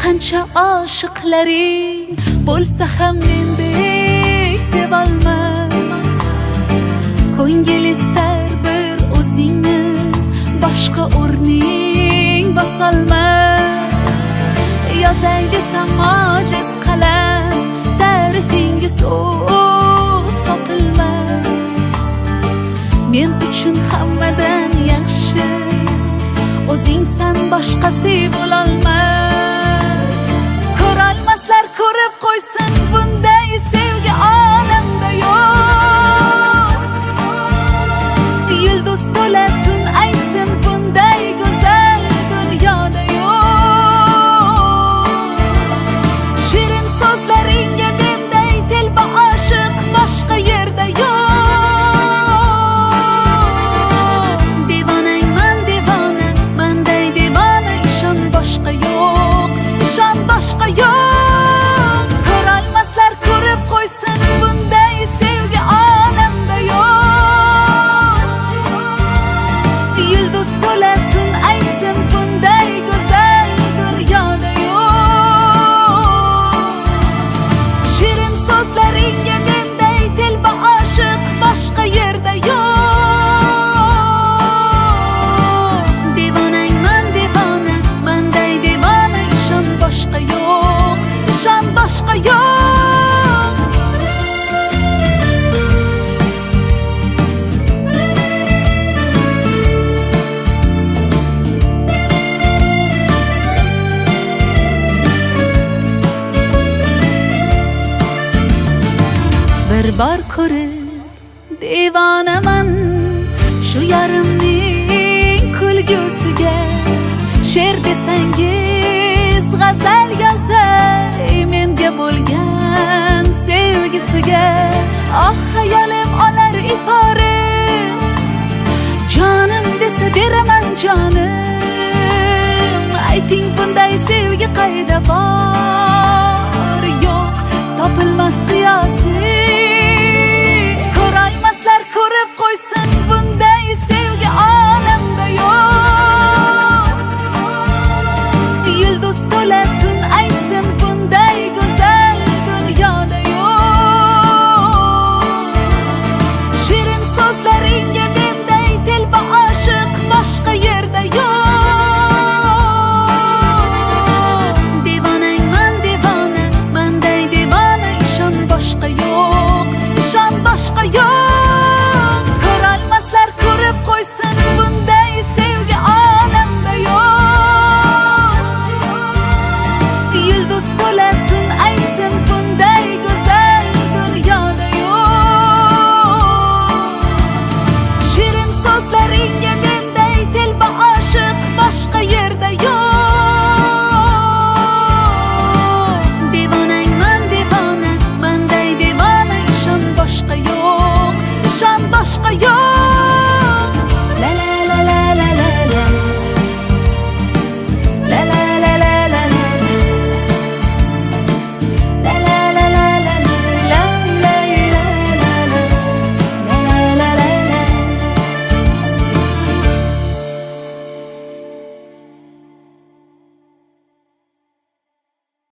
qancha oshiqlaring bo'lsa ham mendek sevolmas. Ko'ngil istar bir o'zingni, boshqa o'rning bosolmas. Yozay desam ojiz qalam, ta'rifinga so'z topilmas. Men uchun hammadan yaxshi o'zingsan, boshqasi bo'lolmas. Ko'rolmaslar ko'rib qo'ysin, bunday sevgi olamda yo'q. Yulduz to'la tun aytsin, bunday go'zal dunyoda yo'q. Shirin so'zlaringga menday telba oshiq boshqa yerda yo'q. Devonangman devona, manday devona, ishon boshqa yo'q, ishon boshqa yo'q. Ko'rolmaslar ko'rib qo'ysin, bunday sevgi olamda yo'q. Yulduz to'la tun aytsin, bunday go'zal dunyoda yo'q. Shirin so'zlaringga menday telba oshiq boshqa yerda yo'q. Devonangman devona, manday devona, ishon boshqa yo'q, ishon boshqa yo'q. Bir bor ko'rib devonaman shu yarimning kulgusiga. She'r desangiz g'azal yozay menga bo'lgan sevgisiga. Oh hayolim olar ifora, jonim desa beraman jonim. Ayting bunday sevgi qayda bor? Yo'q, topilmas qiyos